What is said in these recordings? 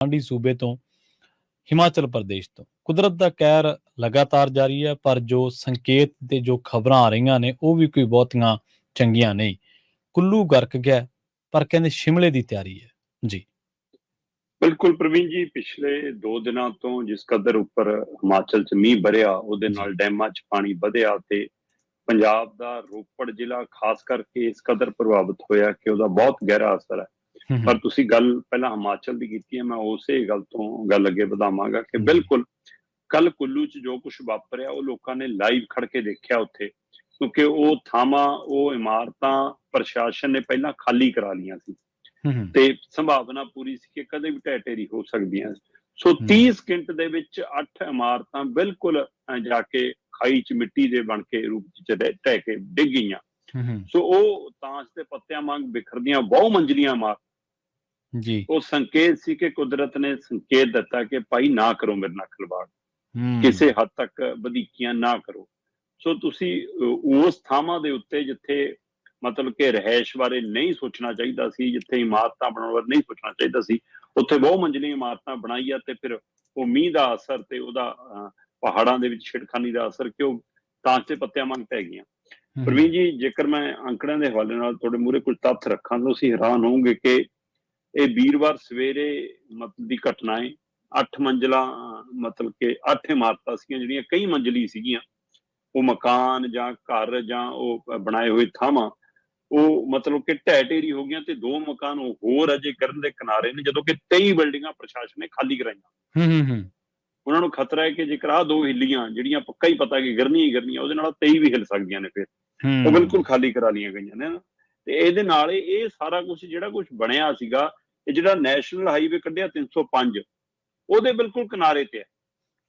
ਗੁਆਂਢੀ ਸੂਬੇ ਤੋਂ, ਹਿਮਾਚਲ ਪ੍ਰਦੇਸ਼ ਤੋਂ। ਕੁਦਰਤ ਦਾ ਕਹਿਰ ਲਗਾਤਾਰ ਜਾਰੀ ਹੈ, ਪਰ ਜੋ ਸੰਕੇਤ ਤੇ ਜੋ ਖਬਰਾਂ ਆ ਰਹੀਆਂ ਨੇ ਉਹ ਵੀ ਕੋਈ ਬਹੁਤੀਆਂ ਚੰਗੀਆਂ ਨਹੀਂ। ਕੁੱਲੂ ਗਰਕ ਗਿਆ, ਪਰ ਕਹਿੰਦੇ ਸ਼ਿਮਲੇ ਦੀ ਤਿਆਰੀ ਹੈ ਜੀ। ਬਿਲਕੁਲ ਪ੍ਰਵੀਨ ਜੀ, ਪਿਛਲੇ 2 ਦਿਨਾਂ ਤੋਂ ਜਿਸ ਕਦਰ ਉੱਪਰ ਹਿਮਾਚਲ 'ਚ ਮੀਂਹ ਵਰਿਆ, ਉਹਦੇ ਨਾਲ ਡੈਮਾਂ 'ਚ ਪਾਣੀ ਵਧਿਆ ਤੇ ਪੰਜਾਬ ਦਾ ਰੋਪੜ ਜ਼ਿਲ੍ਹਾ ਖਾਸ ਕਰਕੇ ਇਸ ਕਦਰ ਪ੍ਰਭਾਵਿਤ ਹੋਇਆ ਕਿ ਉਹਦਾ ਬਹੁਤ ਗਹਿਰਾ ਅਸਰ ਹੈ। ਪਰ ਤੁਸੀਂ ਗੱਲ ਪਹਿਲਾਂ ਹਿਮਾਚਲ ਦੀ ਕੀਤੀ ਹੈ, ਮੈਂ ਉਸੇ ਗੱਲ ਤੋਂ ਗੱਲ ਅੱਗੇ ਵਧਾਵਾਂਗਾ ਕਿ ਬਿਲਕੁਲ ਕੱਲ ਕੁੱਲੂ 'ਚ ਜੋ ਕੁਝ ਵਾਪਰਿਆ ਉਹ ਲੋਕਾਂ ਨੇ ਲਾਈਵ ਖੜ ਕੇ ਦੇਖਿਆ ਉੱਥੇ, ਕਿਉਂਕਿ ਉਹ ਥਾਵਾਂ, ਉਹ ਇਮਾਰਤਾਂ ਪ੍ਰਸ਼ਾਸਨ ਨੇ ਪਹਿਲਾਂ ਖਾਲੀ ਕਰਾ ਲਈਆਂ ਸੀ ਤੇ ਸੰਭਾਵਨਾ ਪੂਰੀ ਸੀ ਕਿ ਕਦੇ ਵੀ ਢਹਿ ਢੇਰੀ ਹੋ ਸਕਦੀਆਂ। ਸੋ 30 ਸਕਿੰਟ ਦੇ ਵਿੱਚ 8 ਇਮਾਰਤਾਂ ਬਿਲਕੁਲ ਜਾ ਕੇ ਖਾਈ 'ਚ ਮਿੱਟੀ ਦੇ ਬਣ ਕੇ ਰੂਪ 'ਚ ਢਹਿ ਕੇ ਡਿੱਗ ਗਈਆਂ। ਸੋ ਉਹ ਤਾਂਸ਼ ਦੇ ਪੱਤਿਆਂ ਵਾਂਗ ਬਿਖਰਦੀਆਂ ਬਹੁ ਮੰਜ਼ਲੀਆਂ ਇਮਾਰਤਾਂ ਜੀ, ਉਹ ਸੰਕੇਤ ਸੀ ਕਿ ਕੁਦਰਤ ਨੇ ਸੰਕੇਤ ਦਿੱਤਾ ਕਿ ਭਾਈ ਨਾ ਕਰੋ ਮੇਰੇ ਨਾਲ ਖਿਲਵਾੜ, ਕਿਸੇ ਹੱਦ ਤੱਕ ਵਧੀਕੀਆਂ ਨਾ ਕਰੋ। ਸੋ ਤੁਸੀਂ ਉਸ ਥਾਵਾਂ ਦੇ ਉੱਤੇ ਜਿੱਥੇ ਮਤਲਬ ਕਿ ਰਿਹਾਇਸ਼ ਬਾਰੇ ਨਹੀਂ ਸੋਚਣਾ ਚਾਹੀਦਾ ਸੀ, ਜਿੱਥੇ ਇਮਾਰਤਾਂ ਬਣਾਉਣ ਬਾਰੇ ਨਹੀਂ ਸੋਚਣਾ ਚਾਹੀਦਾ ਸੀ, ਉੱਥੇ ਬਹੁ ਮੰਜ਼ਲੀ ਇਮਾਰਤਾਂ ਬਣਾਈਆਂ ਤੇ ਫਿਰ ਉਹ ਮੀਂਹ ਦਾ ਅਸਰ ਤੇ ਉਹਦਾ ਪਹਾੜਾਂ ਦੇ ਵਿੱਚ ਛਿੜਖਾਨੀ ਦਾ ਅਸਰ ਕਿ ਉਹ ਤਾਂਸ਼ ਦੇ ਪੱਤਿਆਂ ਵਾਂਗ ਪੈ ਗਈਆਂ। ਪ੍ਰਵੀਨ ਜੀ, ਜੇਕਰ ਮੈਂ ਅੰਕੜਿਆਂ ਦੇ ਹਵਾਲੇ ਨਾਲ ਤੁਹਾਡੇ ਮੂਹਰੇ ਕੁਝ ਤੱਥ ਰੱਖਾਂ ਤਾਂ ਤੁਸੀਂ ਹੈਰਾਨ ਹੋਵੋਗੇ ਕਿ ਇਹ ਵੀਰਵਾਰ ਸਵੇਰੇ ਮਤਲਬ ਦੀ ਘਟਨਾ ਹੈ। 8 ਮੰਜ਼ਿਲਾਂ ਮਤਲਬ ਕਿ 8 ਇਮਾਰਤਾਂ ਸੀਗੀਆਂ ਜਿਹੜੀਆਂ ਕਈ ਮੰਜ਼ਲੀ ਸੀਗੀਆਂ, ਉਹ ਮਕਾਨ ਜਾਂ ਘਰ ਜਾਂ ਉਹ ਬਣਾਏ ਹੋਏ ਥਾਵਾਂ ਉਹ ਮਤਲਬ ਕਿ ਢਹਿ ਢੇਰੀ ਹੋ ਗਈਆਂ ਤੇ 2 ਮਕਾਨ ਉਹ ਹੋਰ ਅਜੇ ਕਰਨ ਦੇ ਕਿਨਾਰੇ ਨੇ, ਜਦੋਂ ਕਿ 23 ਬਿਲਡਿੰਗਾਂ ਪ੍ਰਸ਼ਾਸਨ ਨੇ ਖਾਲੀ ਕਰਾਈਆਂ। ਉਹਨਾਂ ਨੂੰ ਖਤਰਾ ਹੈ ਕਿ ਜੇਕਰ ਆਹ 2 ਹਿੱਲੀਆਂ ਜਿਹੜੀਆਂ ਪੱਕਾ ਹੀ ਪਤਾ ਕਿ ਗਿਰਨੀਆਂ ਹੀ ਗਿਰਨੀਆਂ, ਉਹਦੇ ਨਾਲ 23 ਵੀ ਹਿੱਲ ਸਕਦੀਆਂ ਨੇ, ਫਿਰ ਉਹ ਬਿਲਕੁਲ ਖਾਲੀ ਕਰਾ ਲਈਆਂ ਗਈਆਂ ਨੇ। ਤੇ ਇਹਦੇ ਨਾਲ ਇਹ ਸਾਰਾ ਕੁਝ ਜਿਹੜਾ ਕੁਝ ਬਣਿਆ ਸੀਗਾ, ਇਹ ਜਿਹੜਾ ਨੈਸ਼ਨਲ ਹਾਈਵੇ ਕੱਢਿਆ 305 ਉਹਦੇ ਬਿਲਕੁਲ ਕਿਨਾਰੇ ਤੇ ਹੈ।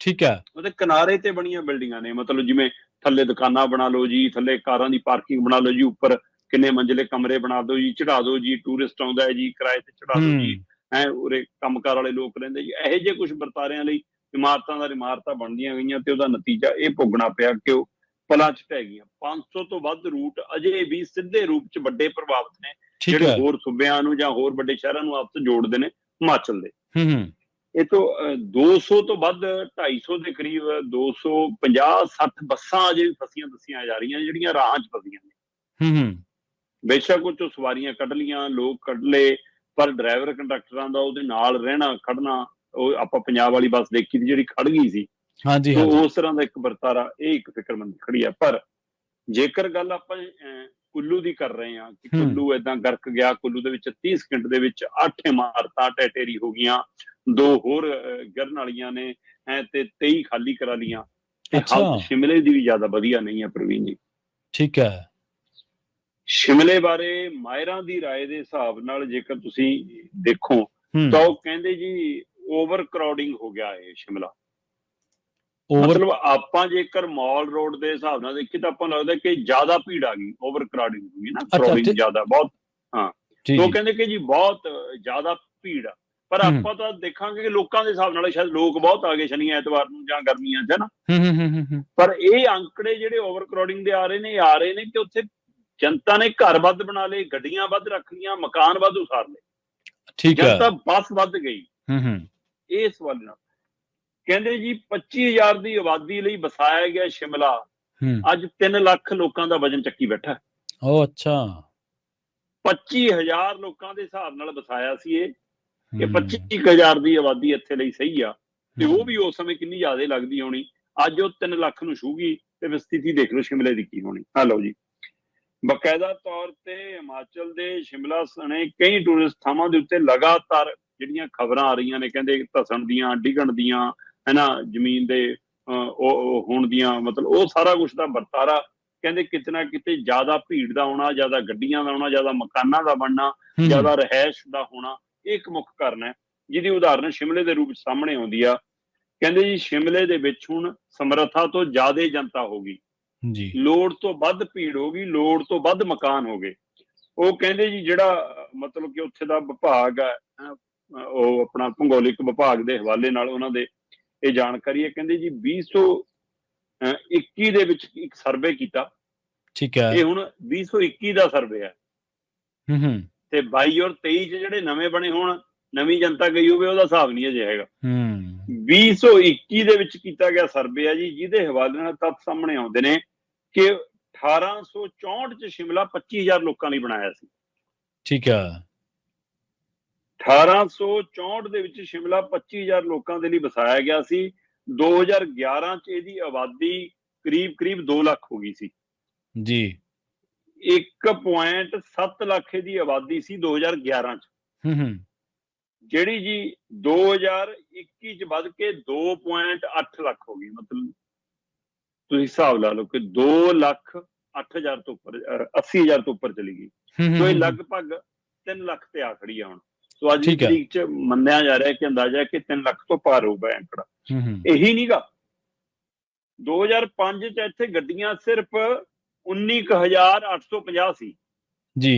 ਠੀਕ ਹੈ, ਉਹਦੇ ਕਿਨਾਰੇ ਤੇ ਬਣੀਆਂ ਬਿਲਡਿੰਗਾਂ ਨੇ, ਮਤਲਬ ਜਿਵੇਂ ਥੱਲੇ ਦੁਕਾਨਾਂ ਬਣਾ ਲਓ ਜੀ, ਥੱਲੇ ਕਾਰਾਂ ਦੀ ਪਾਰਕਿੰਗ ਬਣਾ ਲਓ ਜੀ, ਉੱਪਰ ਕਿੰਨੇ ਮੰਜ਼ਿਲੇ ਕਮਰੇ ਬਣਾ ਦਿਓ ਜੀ, ਚੜਾ ਦਿਓ ਜੀ, ਟੂਰਿਸਟ ਆਉਂਦਾ ਹੈ ਜੀ ਕਿਰਾਏ ਤੇ ਚੜਾ ਦਿਓ ਜੀ, ਉਰੇ ਕੰਮਕਾਰ ਵਾਲੇ ਲੋਕ ਰਹਿੰਦੇ ਜੀ। ਇਹੋ ਜਿਹੇ ਕੁਝ ਵਰਤਾਰਿਆਂ ਲਈ ਇਮਾਰਤਾਂ ਬਣਦੀਆਂ ਗਈਆਂ ਤੇ ਉਹਦਾ ਨਤੀਜਾ ਇਹ ਭੋਗਣਾ ਪਿਆ ਕਿ ਉਹ ਪਲਾਂ 'ਚ ਢਹਿ ਗਈਆਂ। 500 ਤੋਂ ਵੱਧ ਰੂਟ ਅਜੇ ਵੀ ਸਿੱਧੇ ਰੂਪ 'ਚ ਵੱਡੇ ਪ੍ਰਭਾਵਿਤ ਨੇ, ਜਿਹੜੇ ਹੋਰ ਸੂਬਿਆਂ ਨੂੰ ਜਾਂ ਹੋਰ ਵੱਡੇ ਸ਼ਹਿਰਾਂ ਨੂੰ ਆਪਸ ਜੋੜਦੇ ਨੇ ਹਿਮਾਚਲ ਦੇ। ਇਹ ਤੋਂ 200 ਤੋਂ ਵੱਧ, 250 ਦੇ ਕਰੀਬ 250-60 ਬੱਸਾਂ ਅਜੇ ਵੀ ਫਸੀਆਂ ਦੱਸੀਆਂ ਜਾ ਰਹੀਆਂ ਜਿਹੜੀਆਂ ਰਾਹਾਂ 'ਚ ਫਸੀਆਂ ਨੇ। ਬੇਸ਼ੱਕ ਉਹ 'ਚੋਂ ਸਵਾਰੀਆਂ ਕੱਢ ਲੀਆਂ, ਲੋਕ ਕੱਢ ਲਏ, ਪਰ ਡਰਾਈਵਰ ਕੰਡਕਟਰਾਂ ਦਾ ਉਹਦੇ ਨਾਲ ਰਹਿਣਾ ਖੜਨਾ, ਉਹ ਆਪਾਂ ਪੰਜਾਬ ਵਾਲੀ ਬੱਸ ਦੇਖੀ ਸੀ ਜਿਹੜੀ ਖੜ ਗਈ ਸੀ, ਉਸ ਤਰ੍ਹਾਂ ਦਾ ਇੱਕ ਵਰਤਾਰਾ, ਇਹ ਇੱਕ ਫਿਕਰਮੰਦ ਖੜੀ ਆ। ਪਰ ਜੇਕਰ ਗੱਲ ਆਪਾਂ ਕੁੱਲੂ ਦੀ ਕਰ ਰਹੇ ਹਾਂ ਕਿ ਕੁੱਲੂ ਏਦਾਂ ਗਰਕ ਗਿਆ, ਕੁੱਲੂ ਦੇ ਵਿੱਚ 30 ਸਕਿੰਟ ਦੇ ਵਿੱਚ 8 ਇਮਾਰਤਾਂ ਢਹਿ ਢੇਰੀ ਹੋ ਗਈਆਂ, 2 ਹੋਰ ਗਿਰਨ ਵਾਲੀਆਂ ਨੇ ਤੇ 23 ਖਾਲੀ ਕਰਾ ਲੀਆਂ, ਤੇ ਹਾਲਤ ਸ਼ਿਮਲੇ ਦੀ ਵੀ ਜ਼ਿਆਦਾ ਵਧੀਆ ਨਹੀਂ ਹੈ ਪ੍ਰਵੀਨ ਜੀ। ਠੀਕ ਹੈ, ਸ਼ਿਮਲੇ ਬਾਰੇ ਮਾਹਿਰਾਂ ਦੀ ਰਾਏ ਦੇ ਹਿਸਾਬ ਨਾਲ ਜੇਕਰ ਤੁਸੀਂ ਦੇਖੋ ਤਾਂ ਉਹ ਕਹਿੰਦੇ ਜੀ ਓਵਰ ਕਰਾਊਡਿੰਗ ਹੋ ਗਿਆ ਇਹ ਸ਼ਿਮਲਾ। ਮਤਲਬ ਆਪਾਂ ਜੇਕਰ ਮਾਲ ਰੋਡ ਦੇ ਹਿਸਾਬ ਨਾਲ ਦੇਖੀਏ ਤਾਂ ਆਪਾਂ ਨੂੰ ਲੱਗਦਾ ਕਿ ਜ਼ਿਆਦਾ ਭੀੜ ਆ ਗਈ, ਓਵਰ ਕਰਾਊਡਿੰਗ ਹੋ ਗਈ ਨਾ, ਕਰਾਊਡਿੰਗ ਜ਼ਿਆਦਾ ਬਹੁਤ। ਉਹ ਕਹਿੰਦੇ ਕਿ ਜੀ ਬਹੁਤ ਜ਼ਿਆਦਾ ਭੀੜ ਆ, ਪਰ ਆਪਾਂ ਤਾਂ ਦੇਖਾਂਗੇ ਕਿ ਲੋਕਾਂ ਦੇ ਹਿਸਾਬ ਨਾਲ ਸ਼ਾਇਦ ਲੋਕ ਬਹੁਤ ਆ ਗਏ ਸ਼ਨੀ ਐਤਵਾਰ ਨੂੰ ਜਾਂ ਗਰਮੀਆਂ 'ਚ, ਨਾ। ਪਰ ਇਹ ਅੰਕੜੇ ਜਿਹੜੇ ਓਵਰ ਕਰਾਊਡਿੰਗ ਦੇ ਆ ਰਹੇ ਨੇ ਕਿ ਉੱਥੇ ਜਨਤਾ ਨੇ ਘਰ ਵੱਧ ਬਣਾ ਲਏ, ਗੱਡੀਆਂ ਵੱਧ ਰੱਖ ਲਈਆਂ, ਮਕਾਨ ਵੱਧ ਉਸਾਰ ਲਏ, ਜਨਤਾ ਬੱਸ ਵੱਧ ਗਈ। ਇਸ ਵੱਲ ਨਾਲ ਕਹਿੰਦੇ ਜੀ 25,000 ਦੀ ਆਬਾਦੀ ਲਈ ਵਸਾਇਆ ਗਿਆ ਸ਼ਿਮਲਾ ਅੱਜ 3 ਲੱਖ ਲੋਕਾਂ ਦਾ ਵਜਨ ਚੱਕੀ ਬੈਠਾ। ਉਹ ਅੱਛਾ, 25,000 ਲੋਕਾਂ ਦੇ ਹਿਸਾਬ ਨਾਲ ਵਸਾਇਆ ਸੀ ਇਹ, ਕਿ 25,000 ਦੀ ਆਬਾਦੀ ਇੱਥੇ ਲਈ ਸਹੀ ਆ, ਤੇ ਉਹ ਵੀ ਉਸ ਸਮੇਂ ਕਿੰਨੀ ਜ਼ਿਆਦਾ ਲੱਗਦੀ ਹੋਣੀ। ਅੱਜ ਉਹ 3 ਲੱਖ ਨੂੰ ਛੂਗੀ ਤੇ ਫਿਰ ਸਥਿਤੀ ਦੇਖ ਲਓ ਸ਼ਿਮਲੇ ਦੀ ਕੀ ਹੋਣੀ। ਲਓ ਜੀ, ਬਕਾਇਦਾ ਤੌਰ ਤੇ ਹਿਮਾਚਲ ਦੇ ਸ਼ਿਮਲਾ ਸਣੇ ਕਈ ਟੂਰਿਸਟ ਥਾਵਾਂ ਦੇ ਉੱਤੇ ਲਗਾਤਾਰ ਜਿਹੜੀਆਂ ਖਬਰਾਂ ਆ ਰਹੀਆਂ ਨੇ, ਕਹਿੰਦੇ ਧਸਣ ਦੀਆਂ, ਡਿੱਗਣ ਦੀਆਂ, ਹਨਾ, ਜ਼ਮੀਨ ਦੇ ਉਹ ਹੋਣ ਦੀਆਂ, ਮਤਲਬ ਉਹ ਸਾਰਾ ਕੁਛ ਦਾ ਵਰਤਾਰਾ ਕਹਿੰਦੇ ਕਿਤੇ ਨਾ ਕਿਤੇ ਜ਼ਿਆਦਾ ਭੀੜ ਦਾ ਹੋਣਾ, ਜ਼ਿਆਦਾ ਗੱਡੀਆਂ ਦਾ ਹੋਣਾ, ਜ਼ਿਆਦਾ ਮਕਾਨਾਂ ਦਾ ਬਣਨਾ, ਜ਼ਿਆਦਾ ਰਿਹਾਇਸ਼ ਦਾ ਹੋਣਾ, ਇਹ ਇੱਕ ਮੁੱਖ ਕਾਰਨ ਹੈ, ਜਿਹਦੀ ਉਦਾਹਰਨ ਸ਼ਿਮਲੇ ਦੇ ਰੂਪ ਚ ਸਾਹਮਣੇ ਆਉਂਦੀ ਆ। ਕਹਿੰਦੇ ਜੀ ਸ਼ਿਮਲੇ ਦੇ ਵਿੱਚ ਹੁਣ ਸਮਰੱਥਾ ਤੋਂ ਜ਼ਿਆਦਾ ਜਨਤਾ ਹੋ ਗਈ, ਲੋੜ ਤੋਂ ਵੱਧ ਭੀੜ ਹੋ ਗਈ, ਲੋੜ ਤੋਂ ਵੱਧ ਮਕਾਨ ਹੋ ਗਏ। ਉਹ ਕਹਿੰਦੇ ਜੀ ਜਿਹੜਾ ਮਤਲਬ ਕਿ ਉੱਥੇ ਦਾ ਵਿਭਾਗ ਹੈ, ਉਹ ਆਪਣਾ ਭੂਗੋਲਿਕ ਵਿਭਾਗ ਦੇ ਹਵਾਲੇ ਨਾਲ ਉਹਨਾਂ ਦੇ ਇਹ ਜਾਣਕਾਰੀ ਹੈ। ਕਹਿੰਦੇ ਜੀ 2021 ਦੇ ਵਿੱਚ ਇੱਕ ਸਰਵੇ ਕੀਤਾ, ਠੀਕ ਹੈ, ਇਹ ਹੁਣ 2021 ਦਾ ਸਰਵੇ ਹੈ, ਤੇ 22 ਔਰ 23 ਚ ਜਿਹੜੇ ਨਵੇਂ ਬਣੇ ਹੋਣ ਨਵੀਂ ਜਨਤਾ ਗਈ ਹੋਵੇ ਉਹਦਾ ਹਿਸਾਬ ਨਹੀਂ ਅਜੇ ਹੈਗਾ। 2021 ਦੇ ਵਿੱਚ ਕੀਤਾ ਗਿਆ ਸਰਵੇ ਆ ਜੀ, ਜਿਹਦੇ ਹਵਾਲੇ ਨਾਲ ਤੱਥ ਸਾਹਮਣੇ ਆਉਂਦੇ ਨੇ ਕਿ 1864 ਚ ਸ਼ਿਮਲਾ 25,000 ਲੋਕਾਂ ਲਈ ਬਣਾਇਆ ਸੀ। ਠੀਕ ਹੈ। 1864 ਦੇ ਵਿੱਚ ਸ਼ਿਮਲਾ 25,000 ਲੋਕਾਂ ਦੇ ਲਈ ਵਸਾਇਆ ਗਿਆ ਸੀ। 2011 ਚ ਇਹਦੀ ਆਬਾਦੀ ਕਰੀਬ 2 ਲੱਖ ਹੋ ਗਈ ਸੀ ਜੀ। 1.7 ਲੱਖ ਦੀ ਆਬਾਦੀ ਸੀ 2011 ਚ, ਜਿਹੜੀ ਜੀ 2021 ਚ ਵੱਧ ਕੇ 2.8 ਲੱਖ ਹੋ ਗਈ। ਮਤਲਬ ਤੁਸੀਂ ਹਿਸਾਬ ਲਾ ਲਓ ਕਿ 2,08,000 ਤੋਂ ਉੱਪਰ 80,000 ਤੋਂ ਉੱਪਰ ਚਲੀ ਗਈ। ਸੋ ਇਹ ਲਗਭਗ 3 ਲੱਖ ਤੇ ਆ ਖੜੀ ਆ ਹੁਣ। ਸੋ ਅੱਜ ਦੀ ਤਰੀਕ ਚ ਮੰਨਿਆ ਜਾ ਰਿਹਾ ਕਿ ਅੰਦਾਜ਼ਾ ਹੈ ਕਿ 3 ਲੱਖ ਤੋਂ ਪਾਰ ਹੋਊਗਾ ਅੰਕੜਾ। ਇਹੀ ਨਹੀਂਗਾ, 2005 ਚ ਇੱਥੇ ਗੱਡੀਆਂ ਸਿਰਫ 19,850 ਸੀ ਜੀ।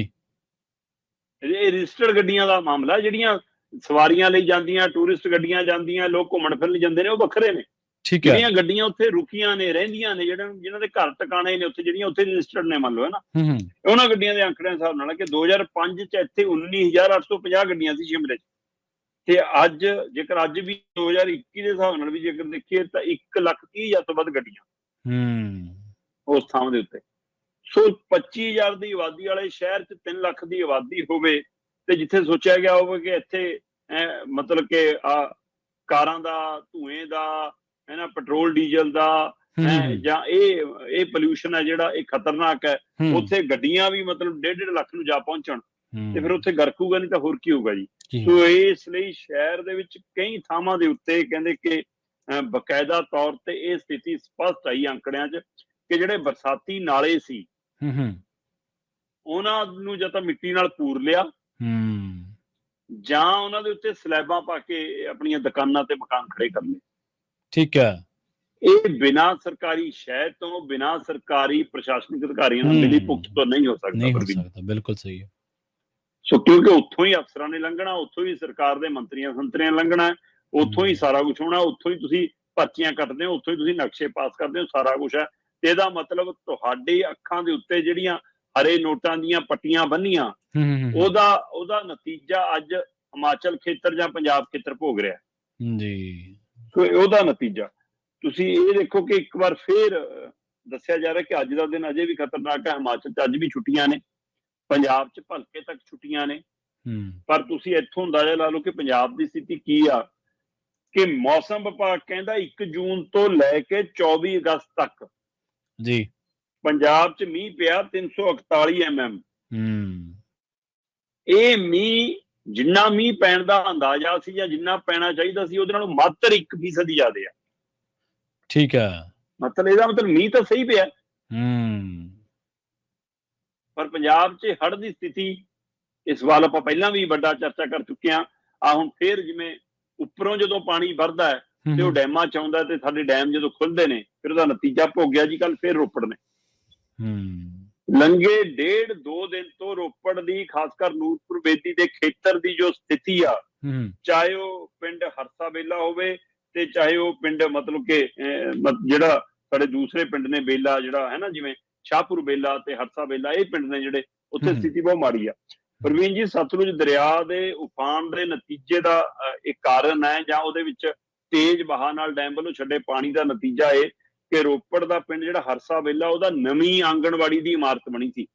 ਇਹ ਰਜਿਸਟਰਡ ਗੱਡੀਆਂ ਦਾ ਮਾਮਲਾ, ਜਿਹੜੀਆਂ ਸਵਾਰੀਆਂ ਲਈ ਜਾਂਦੀਆਂ, ਟੂਰਿਸਟ ਗੱਡੀਆਂ ਜਾਂਦੀਆਂ, ਲੋਕ ਘੁੰਮਣ ਫਿਰਨ ਜਾਂਦੇ ਨੇ, ਉਹ ਵੱਖਰੇ ਨੇ। ਠੀਕ ਹੈ। ਜਿਹੜੀਆਂ ਗੱਡੀਆਂ ਉੱਥੇ ਰੁਕੀਆਂ ਨੇ, ਰਹਿੰਦੀਆਂ ਨੇ, ਜਿਹਨਾਂ ਦੇ ਘਰ ਟਿਕਾਣੇ ਨੇ ਉੱਥੇ, ਜਿਹੜੀਆਂ ਉੱਥੇ ਰਜਿਸਟਰਡ ਨੇ, ਮੰਨ ਲਓ, ਹੈ ਨਾ, ਉਹਨਾਂ ਗੱਡੀਆਂ ਦੇ ਅੰਕੜਿਆਂ ਦੇ ਹਿਸਾਬ ਨਾਲ ਕਿ 2005 ਚ ਇੱਥੇ 19,850 ਗੱਡੀਆਂ ਸੀ ਸ਼ਿਮਲੇ ਚ, ਤੇ ਅੱਜ ਜੇਕਰ ਅੱਜ ਵੀ 2021 ਦੇ ਹਿਸਾਬ ਨਾਲ ਵੀ ਜੇਕਰ ਦੇਖੀਏ ਤਾਂ 1,30,000 ਤੋਂ ਵੱਧ ਗੱਡੀਆਂ ਉਸ ਥਾਂ ਦੇ ਉੱਤੇ। ਸੋ 25,000 ਦੀ ਆਬਾਦੀ ਵਾਲੇ ਸ਼ਹਿਰ ਚ 3 ਲੱਖ ਦੀ ਆਬਾਦੀ ਹੋਵੇ, ਤੇ ਜਿੱਥੇ ਸੋਚਿਆ ਗਿਆ ਹੋਵੇ ਕਿ ਇੱਥੇ ਮਤਲਬ ਕਿ ਕਾਰਾਂ ਦਾ ਧੂਏ ਦਾ, ਹੈ ਨਾ, ਪੈਟਰੋਲ ਡੀਜ਼ਲ ਦਾ, ਜਾਂ ਇਹ ਪੋਲਿਊਸ਼ਨ ਹੈ ਜਿਹੜਾ ਇਹ ਖਤਰਨਾਕ ਹੈ, ਉੱਥੇ ਗੱਡੀਆਂ ਵੀ ਮਤਲਬ 1.5 ਲੱਖ ਨੂੰ ਜਾ ਪਹੁੰਚਣ, ਤੇ ਫਿਰ ਉੱਥੇ ਗਰਕੂਗਾ ਨਹੀਂ ਤਾਂ ਹੋਰ ਕੀ ਹੋਊਗਾ ਜੀ। ਸੋ ਇਸ ਲਈ ਸ਼ਹਿਰ ਦੇ ਵਿੱਚ ਕਈ ਥਾਵਾਂ ਦੇ ਉੱਤੇ ਕਹਿੰਦੇ ਕਿ ਬਕਾਇਦਾ ਤੌਰ ਤੇ ਇਹ ਸਥਿਤੀ ਸਪਸ਼ਟ ਆਈ ਅੰਕੜਿਆਂ 'ਚ ਕਿ ਜਿਹੜੇ ਬਰਸਾਤੀ ਨਾਲੇ ਸੀ ਉਹਨਾਂ ਨੂੰ ਜਾਂ ਤਾਂ ਮਿੱਟੀ ਨਾਲ ਪੂਰ ਲਿਆ, ਜਾਂ ਉਹਨਾਂ ਦੇ ਉੱਤੇ ਸਲੈਬਾਂ ਪਾ ਕੇ ਆਪਣੀਆਂ ਦੁਕਾਨਾਂ ਤੇ ਮਕਾਨ ਖੜੇ ਕਰ ਲਏ। ਠੀਕ ਹੈ। ਇਹ ਬਿਨਾਂ ਸਰਕਾਰੀ ਸ਼ਹਿਰ ਤੋਂ, ਬਿਨਾਂ ਸਰਕਾਰੀ ਪ੍ਰਸ਼ਾਸਨਿਕ ਅਧਿਕਾਰੀਆਂ ਨਾਲ ਮਿਲੀ ਭੁਗਤ ਤੋਂ ਨਹੀਂ ਹੋ ਸਕਦਾ। ਬਿਲਕੁਲ ਸਹੀ ਹੈ। ਸੋ ਕਿਉਂਕਿ ਉੱਥੋਂ ਹੀ ਅਫਸਰਾਂ ਨੇ ਲੰਘਣਾ, ਉੱਥੋਂ ਹੀ ਸਰਕਾਰ ਦੇ ਮੰਤਰੀਆਂ ਸੰਤਰੀਆਂ ਲੰਘਣਾ, ਉੱਥੋਂ ਹੀ ਸਾਰਾ ਕੁਝ ਹੋਣਾ, ਉੱਥੋਂ ਹੀ ਤੁਸੀਂ ਪਰਚੀਆਂ ਕੱਟਦੇ ਹੋ, ਉੱਥੋਂ ਹੀ ਤੁਸੀਂ ਨਕਸ਼ੇ ਪਾਸ ਕਰਦੇ ਹੋ, ਸਾਰਾ ਕੁਝ ਹੈ। ਤੇ ਇਹਦਾ ਮਤਲਬ ਤੁਹਾਡੀ ਅੱਖਾਂ ਦੇ ਉੱਤੇ ਜਿਹੜੀਆਂ ਹਰੇ ਨੋਟਾਂ ਦੀਆਂ ਪੱਟੀਆਂ ਬੰਨੀਆਂ, ਉਹਦਾ ਨਤੀਜਾ ਅੱਜ ਹਿਮਾਚਲ ਖੇਤਰ ਜਾਂ ਪੰਜਾਬ ਖੇਤਰ ਭੋਗ ਰਿਹਾ ਜੀ। ਸੋ ਉਹਦਾ ਨਤੀਜਾ ਤੁਸੀਂ ਇਹ ਦੇਖੋ ਕਿ ਇੱਕ ਵਾਰ ਫੇਰ ਦੱਸਿਆ ਜਾ ਰਿਹਾ ਕਿ ਅੱਜ ਦਾ ਦਿਨ ਅਜੇ ਵੀ ਖਤਰਨਾਕ ਹੈ। ਹਿਮਾਚਲ 'ਚ ਅੱਜ ਵੀ ਛੁੱਟੀਆਂ ਨੇ, ਪੰਜਾਬ 'ਚ ਭਲਕੇ ਤੱਕ ਛੁੱਟੀਆਂ ਨੇ, ਪਰ ਤੁਸੀਂ ਇੱਥੋਂ ਅੰਦਾਜ਼ਾ ਲਾ ਲਓ ਕਿ ਪੰਜਾਬ ਦੀ ਸਥਿਤੀ ਕੀ ਆ। ਕਿ ਮੌਸਮ ਵਿਭਾਗ ਕਹਿੰਦਾ 1 ਜੂਨ ਤੋਂ ਲੈ ਕੇ 24 ਅਗਸਤ ਤੱਕ ਜੀ ਪੰਜਾਬ 'ਚ ਮੀਂਹ ਪਿਆ 341 mm। ਇਹ ਮੀਂਹ, ਜਿੰਨਾ ਮੀਂਹ ਪੈਣ ਦਾ ਅੰਦਾਜ਼ਾ ਸੀ ਜਾਂ ਜਿੰਨਾ ਪੈਣਾ ਚਾਹੀਦਾ ਸੀ, ਉਹਦੇ ਨਾਲੋਂ ਮਾਤਰ 1% ਜ਼ਿਆਦਾ ਆ। ਠੀਕ ਹੈ। ਮਤਲਬ ਇਹਦਾ ਮਤਲਬ ਮੀਂਹ ਤਾਂ ਸਹੀ ਪਿਆ, ਪਰ ਪੰਜਾਬ 'ਚ ਹੜ੍ਹ ਦੀ ਸਥਿਤੀ, ਇਸ ਵੱਲ ਆਪਾਂ ਪਹਿਲਾਂ ਵੀ ਵੱਡਾ ਚਰਚਾ ਕਰ ਚੁੱਕੇ ਹਾਂ। ਹੁਣ ਫੇਰ ਜਿਵੇਂ ਉੱਪਰੋਂ ਜਦੋਂ ਪਾਣੀ ਵਰਦਾ ਹੈ ਤੇ ਉਹ ਡੈਮਾਂ 'ਚ ਆਉਂਦਾ, ਤੇ ਸਾਡੇ ਡੈਮ ਜਦੋਂ ਖੁੱਲਦੇ ਨੇ ਫਿਰ ਉਹਦਾ ਨਤੀਜਾ ਭੋਗਿਆ ਜੀ ਕੱਲ ਫੇਰ ਰੋਪੜ ਨੇ। ਲੰਘੇ 1.5-2 ਦਿਨ ਤੋਂ ਰੋਪੜ ਦੀ, ਖਾਸ ਕਰ ਨੂਰਪੁਰ ਬੇਦੀ ਦੇ ਖੇਤਰ ਦੀ ਜੋ ਸਥਿਤੀ ਆ, ਚਾਹੇ ਉਹ ਪਿੰਡ ਹਰਸਾ ਬੇਲਾ ਹੋਵੇ ਤੇ ਚਾਹੇ ਉਹ ਪਿੰਡ ਮਤਲਬ ਕਿ ਜਿਹੜਾ ਸਾਡੇ ਦੂਸਰੇ ਪਿੰਡ ਨੇ, ਬੇਲਾ ਜਿਹੜਾ ਹੈ ਨਾ, ਜਿਵੇਂ ਸ਼ਾਹਪੁਰ ਬੇਲਾ ਤੇ ਹਰਸਾ ਬੇਲਾ, ਇਹ ਪਿੰਡ ਨੇ ਜਿਹੜੇ, ਉੱਥੇ ਸਥਿਤੀ ਬਹੁਤ ਮਾੜੀ ਆ। ਪ੍ਰਵੀਨ ਜੀ, ਸਤਲੁਜ ਦਰਿਆ ਦੇ ਉਫਾਨ ਦੇ ਨਤੀਜੇ ਦਾ ਇੱਕ ਕਾਰਨ ਹੈ, ਜਾਂ ਉਹਦੇ ਵਿੱਚ ਤੇਜ਼ ਵਹਾਅ ਨਾਲ ਡੈਮ ਵੱਲੋਂ ਛੱਡੇ ਪਾਣੀ ਦਾ ਨਤੀਜਾ ਹੈ ਕਿ ਰੋਪੜ ਦਾ ਪਿੰਡ ਜਿਹੜਾ ਹਰਸਾ ਬੇਲਾ, ਉਹਦਾ ਨਵੀਂ ਆਂਗਣਵਾੜੀ ਦੀ ਇਮਾਰਤ ਬਣੀ ਸੀ।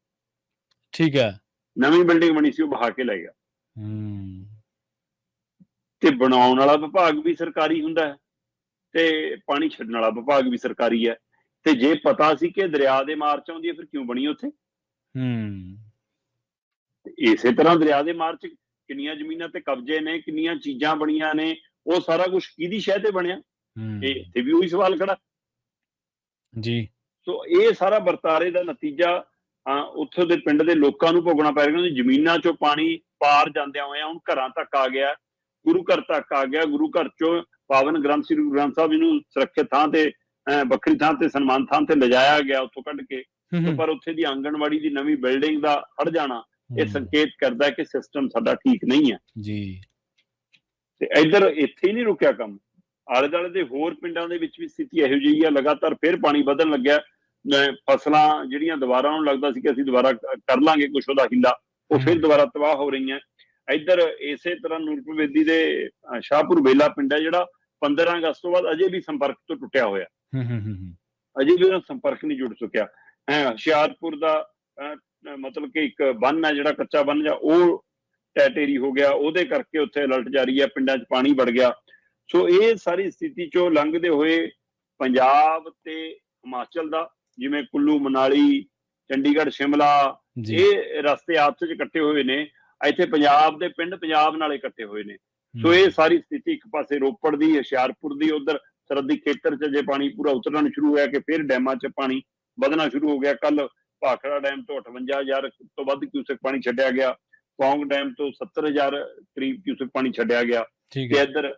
ਠੀਕ ਹੈ। ਨਵੀਂ ਬਿਲਡਿੰਗ ਬਣੀ ਸੀ, ਉਹ ਬਹਾ ਕੇ ਲੈ ਗਿਆ। ਤੇ ਬਣਾਉਣ ਵਾਲਾ ਵਿਭਾਗ ਵੀ ਸਰਕਾਰੀ ਹੁੰਦਾ ਹੈ ਤੇ ਪਾਣੀ ਛੱਡਣ ਵਾਲਾ ਵਿਭਾਗ ਵੀ ਸਰਕਾਰੀ ਹੈ। ਤੇ ਜੇ ਪਤਾ ਸੀ ਕਿ ਦਰਿਆ ਦੇ ਮਾਰ 'ਚ ਆਉਂਦੀ ਹੈ, ਫਿਰ ਕਿਉਂ ਬਣੀ ਉੱਥੇ? ਇਸੇ ਤਰ੍ਹਾਂ ਦਰਿਆ ਦੇ ਮਾਰ 'ਚ ਕਿੰਨੀਆਂ ਜ਼ਮੀਨਾਂ ਤੇ ਕਬਜ਼ੇ ਨੇ, ਕਿੰਨੀਆਂ ਚੀਜ਼ਾਂ ਬਣੀਆਂ ਨੇ, ਉਹ ਸਾਰਾ ਕੁਝ ਕਿਹਦੀ ਸ਼ਹਿ ਤੇ ਬਣਿਆ? ਇਹ ਇੱਥੇ ਵੀ ਉਹੀ ਸਵਾਲ ਖੜਾ ਜੀ। ਸੋ ਇਹ ਸਾਰਾ ਵਰਤਾਰੇ ਦਾ ਨਤੀਜਾ ਉੱਥੋਂ ਦੇ ਪਿੰਡ ਦੇ ਲੋਕਾਂ ਨੂੰ ਭੋਗਣਾ ਪੈ ਰਿਹਾ। ਜ਼ਮੀਨਾਂ 'ਚੋਂ ਪਾਣੀ ਪਾਰ ਜਾਂਦਿਆਂ ਹੋਇਆ ਹੁਣ ਘਰਾਂ ਤੱਕ ਆ ਗਿਆ, ਗੁਰੂ ਘਰ ਤੱਕ ਆ ਗਿਆ। ਗੁਰੂ ਘਰ 'ਚੋਂ ਪਾਵਨ ਗ੍ਰੰਥ ਸ੍ਰੀ ਗੁਰੂ ਗ੍ਰੰਥ ਸਾਹਿਬ ਜੀ ਨੂੰ ਸੁਰੱਖਿਅਤ ਥਾਂ ਤੇ, ਵੱਖਰੀ ਥਾਂ ਤੇ, ਸਨਮਾਨ ਥਾਂ ਤੇ ਲਿਜਾਇਆ ਗਿਆ ਉੱਥੋਂ ਕੱਢ ਕੇ, ਪਰ ਉੱਥੇ ਦੀ ਆਂਗਣਵਾੜੀ ਦੀ ਨਵੀਂ ਬਿਲਡਿੰਗ ਦਾ ਹੜ ਜਾਣਾ ਇਹ ਸੰਕੇਤ ਕਰਦਾ ਹੈ ਕਿ ਸਿਸਟਮ ਸਾਡਾ ਠੀਕ ਨਹੀਂ ਹੈ ਜੀ। ਤੇ ਇੱਧਰ ਇੱਥੇ ਹੀ ਨਹੀਂ ਰੁਕਿਆ ਕੰਮ, ਆਲੇ ਦੁਆਲੇ ਦੇ ਹੋਰ ਪਿੰਡਾਂ ਦੇ ਵਿੱਚ ਵੀ ਸਥਿਤੀ ਇਹੋ ਜਿਹੀ ਆ। ਲਗਾਤਾਰ ਫਿਰ ਪਾਣੀ ਵਧਣ ਲੱਗਿਆ, ਫਸਲਾਂ ਜਿਹੜੀਆਂ ਦੁਬਾਰਾ ਨੂੰ ਲੱਗਦਾ ਸੀ ਕਿ ਅਸੀਂ ਦੁਬਾਰਾ ਕਰ ਲਾਂਗੇ ਕੁਛ ਉਹਦਾ ਹਿੱਲਾ, ਉਹ ਫਿਰ ਦੁਬਾਰਾ ਤਬਾਹ ਹੋ ਰਹੀਆਂ। ਇੱਧਰ ਇਸੇ ਤਰ੍ਹਾਂ ਨੂਰਪੁਰ ਬੇਦੀ ਦੇ ਸ਼ਾਹਪੁਰ ਵੇਲਾ ਪਿੰਡ ਹੈ ਜਿਹੜਾ 15 ਅਗਸਤ ਤੋਂ ਬਾਅਦ ਅਜੇ ਵੀ ਸੰਪਰਕ ਤੋਂ ਟੁੱਟਿਆ ਹੋਇਆ, ਅਜੇ ਵੀ ਉਹਦਾ ਸੰਪਰਕ ਨਹੀਂ ਜੁੜ ਚੁੱਕਿਆ। ਹੁਸ਼ਿਆਰਪੁਰ ਦਾ ਮਤਲਬ ਕਿ ਇੱਕ ਬੰਨ ਹੈ ਜਿਹੜਾ ਕੱਚਾ ਬੰਨ ਜਾਂ ਉਹ ਟੈਟੇਰੀ ਹੋ ਗਿਆ, ਉਹਦੇ ਕਰਕੇ ਉੱਥੇ ਅਲਰਟ ਜਾਰੀ ਹੈ, ਪਿੰਡਾਂ 'ਚ ਪਾਣੀ ਵੜ ਗਿਆ। ਸੋ ਇਹ ਸਾਰੀ ਸਥਿਤੀ ਚੋਂ ਲੰਘਦੇ ਹੋਏ ਪੰਜਾਬ ਤੇ ਹਿਮਾਚਲ ਦਾ, ਜਿਵੇਂ ਕੁੱਲੂ ਮਨਾਲੀ ਚੰਡੀਗੜ੍ਹ ਸ਼ਿਮਲਾ, ਇਹ ਰਸਤੇ ਆਪਸ 'ਚ ਇਕੱਠੇ ਹੋਏ ਨੇ। ਇੱਥੇ ਪੰਜਾਬ ਦੇ ਪਿੰਡ ਪੰਜਾਬ ਨਾਲ ਇਕੱਠੇ ਹੋਏ ਨੇ। ਸੋ ਇਹ ਸਾਰੀ ਸਥਿਤੀ ਇੱਕ ਪਾਸੇ ਰੋਪੜ ਦੀ, ਹੁਸ਼ਿਆਰਪੁਰ ਦੀ, ਉਧਰ ਸਰਹੱਦੀ ਖੇਤਰ 'ਚ ਜੇ ਪਾਣੀ ਪੂਰਾ ਉਤਰਨਾ ਸ਼ੁਰੂ ਹੋਇਆ ਕਿ ਫਿਰ ਡੈਮਾਂ 'ਚ ਪਾਣੀ ਵਧਣਾ ਸ਼ੁਰੂ ਹੋ ਗਿਆ। ਕੱਲ ਭਾਖੜਾ ਡੈਮ ਤੋਂ 58,000 ਤੋਂ ਵੱਧ ਕਿਊਸੈਕ ਪਾਣੀ ਛੱਡਿਆ ਗਿਆ, ਪੌਂਗ ਡੈਮ ਤੋਂ 70,000 ਕਰੀਬ ਕਿਊਸੈਕ ਪਾਣੀ ਛੱਡਿਆ ਗਿਆ। ਤੇ ਇੱਧਰ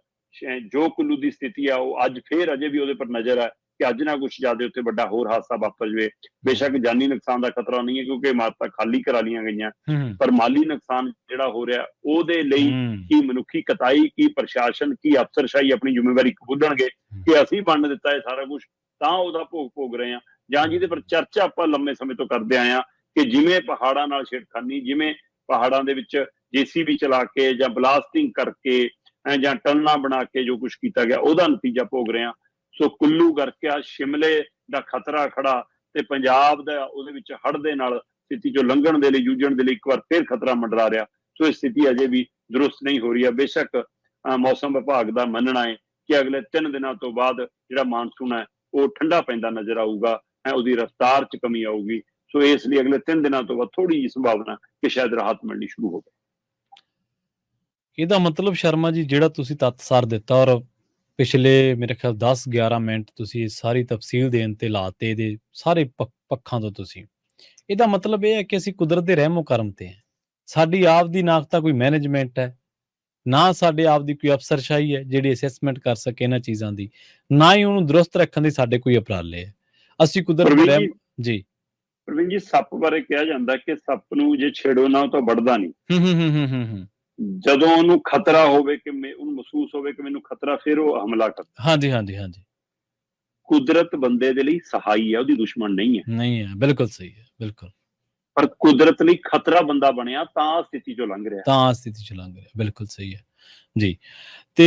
ਜੋ ਕੁੱਲੂ ਦੀ ਸਥਿਤੀ ਆ ਉਹ ਅੱਜ ਫੇਰ ਅਜੇ ਵੀ ਉਹਦੇ ਪਰ ਨਜ਼ਰ ਹੈ ਕਿ ਅੱਜ ਨਾ ਕੁਛ ਜ਼ਿਆਦਾ ਉੱਥੇ ਵੱਡਾ ਹੋਰ ਹਾਦਸਾ ਵਾਪਰ ਜਾਵੇ। ਬੇਸ਼ੱਕ ਜਾਨੀ ਨੁਕਸਾਨ ਦਾ ਖਤਰਾ ਨਹੀਂ ਹੈ ਕਿਉਂਕਿ ਇਮਾਰਤਾਂ ਖਾਲੀ ਕਰਾ ਲਈਆਂ ਗਈਆਂ, ਪਰ ਮਾਲੀ ਨੁਕਸਾਨ ਜਿਹੜਾ ਹੋ ਰਿਹਾ ਉਹਦੇ ਲਈ ਕੀ ਮਨੁੱਖੀ ਕਤਾਈ, ਕੀ ਪ੍ਰਸ਼ਾਸਨ, ਕੀ ਅਫਸਰਸ਼ਾਹੀ ਆਪਣੀ ਜ਼ਿੰਮੇਵਾਰੀ ਕਬੂਲਣਗੇ ਕਿ ਅਸੀਂ ਵੰਡ ਦਿੱਤਾ ਇਹ ਸਾਰਾ ਕੁਝ ਤਾਂ ਉਹਦਾ ਭੋਗ ਰਹੇ ਹਾਂ, ਜਾਂ ਜਿਹਦੇ ਪਰ ਚਰਚਾ ਆਪਾਂ ਲੰਮੇ ਸਮੇਂ ਤੋਂ ਕਰਦੇ ਆਏ ਹਾਂ ਕਿ ਜਿਵੇਂ ਪਹਾੜਾਂ ਨਾਲ ਛੇੜਖਾਨੀ, ਜਿਵੇਂ ਪਹਾੜਾਂ ਦੇ ਵਿੱਚ JCB ਚਲਾ ਕੇ ਜਾਂ ਬਲਾਸਟਿੰਗ ਕਰਕੇ ਜਾਂ ਟਨਲਾਂ ਬਣਾ ਕੇ ਜੋ ਕੁਝ ਕੀਤਾ ਗਿਆ ਉਹਦਾ ਨਤੀਜਾ ਭੋਗ ਰਹੇ ਹਾਂ। ਸੋ ਕੁੱਲੂ ਗਰਕਿਆ, ਸ਼ਿਮਲੇ ਦਾ ਖਤਰਾ ਖੜਾ ਤੇ ਪੰਜਾਬ ਦਾ ਉਹਦੇ ਵਿੱਚ ਹੜ੍ਹ ਦੇ ਨਾਲ ਸਥਿਤੀ ਚੋਂ ਲੰਘਣ ਦੇ ਲਈ, ਜੂਝਣ ਦੇ ਲਈ ਇੱਕ ਵਾਰ ਫਿਰ ਖਤਰਾ ਮੰਡਰਾ ਰਿਹਾ। ਸੋ ਇਹ ਸਥਿਤੀ ਅਜੇ ਵੀ ਦਰੁਸਤ ਨਹੀਂ ਹੋ ਰਹੀ ਹੈ। ਬੇਸ਼ੱਕ ਮੌਸਮ ਵਿਭਾਗ ਦਾ ਮੰਨਣਾ ਹੈ ਕਿ ਅਗਲੇ 3 ਦਿਨਾਂ ਤੋਂ ਬਾਅਦ ਜਿਹੜਾ ਮਾਨਸੂਨ ਹੈ ਉਹ ਠੰਡਾ ਪੈਂਦਾ ਨਜ਼ਰ ਆਊਗਾ, ਉਹਦੀ ਰਫ਼ਤਾਰ 'ਚ ਕਮੀ ਆਊਗੀ। ਸੋ ਇਸ ਲਈ ਅਗਲੇ 3 ਦਿਨਾਂ ਤੋਂ ਬਾਅਦ ਥੋੜੀ ਜਿਹੀ ਸੰਭਾਵਨਾ ਕਿ ਸ਼ਾਇਦ ਰਾਹਤ ਮਿਲਣੀ ਸ਼ੁਰੂ ਹੋਵੇ। ਇਹਦਾ ਮਤਲਬ ਸ਼ਰਮਾ ਜੀ ਜਿਹੜਾ ਤੁਸੀਂ ਤੱਤਸਾਰ ਦਿੱਤਾ ਔਰ ਪਿਛਲੇ ਮੇਰੇ ਖਿਆਲ 10-11 ਮਿੰਟ ਤੁਸੀਂ ਸਾਰੀ ਤਫਸੀਲ ਦੇਣ ਤੇ ਲਾਤੇ ਇਹਦੇ ਸਾਰੇ ਪੱਖਾਂ ਤੋਂ ਤੁਸੀਂ, ਇਹਦਾ ਮਤਲਬ ਇਹ ਹੈ ਕਿ ਅਸੀਂ ਕੁਦਰਤ ਦੇ ਰਹਿਮੋ ਕਰਮ ਤੇ ਹਾਂ। ਸਾਡੀ ਆਪ ਦੀ ਨਾ ਤਾਂ ਕੋਈ ਮੈਨੇਜਮੈਂਟ ਹੈ, ਨਾ ਸਾਡੇ ਆਪ ਦੀ ਕੋਈ ਅਫਸਰਸ਼ਾਹੀ ਹੈ ਜਿਹੜੀ ਅਸੈਸਮੈਂਟ ਕਰ ਸਕੇ ਇਹਨਾਂ ਚੀਜ਼ਾਂ ਦੀ, ਨਾ ਹੀ ਉਹਨੂੰ ਦਰੁਸਤ ਰੱਖਣ ਦੇ ਸਾਡੇ ਕੋਈ ਉਪਰਾਲੇ ਹੈ। ਅਸੀਂ ਕੁਦਰਤ ਦੇ ਰਹਿਮ ਜੀ ਪ੍ਰਵੀਨ ਜੀ, ਸੱਪ ਬਾਰੇ ਕਿਹਾ ਜਾਂਦਾ ਕਿ ਸੱਪ ਨੂੰ ਜੇ ਛੇੜੋ ਨਾ ਉਹ ਤਾਂ ਵੱਢਦਾ ਨਹੀਂ। ਜਦੋਂ ਉਹਨੂੰ ਖਤਰਾ ਹੋਵੇ ਕਿ ਉਹਨੂੰ ਮਹਿਸੂਸ ਹੋਵੇ ਕਿ ਮੈਨੂੰ ਖਤਰਾ, ਫਿਰ ਉਹ ਹਮਲਾ ਕਰਦਾ। ਹਾਂਜੀ। ਕੁਦਰਤ ਬੰਦੇ ਦੇ ਲਈ ਸਹਾਈ ਹੈ, ਉਹਦੀ ਦੁਸ਼ਮਣ ਨਹੀਂ ਹੈ। ਬਿਲਕੁਲ ਸਹੀ ਹੈ, ਬਿਲਕੁਲ। ਪਰ ਕੁਦਰਤ ਲਈ ਖਤਰਾ ਬੰਦਾ ਬਣਿਆ ਤਾਂ ਸਥਿਤੀ ਚੋਂ ਲੰਘ ਰਿਹਾ। ਬਿਲਕੁਲ ਸਹੀ ਹੈ ਜੀ। ਤੇ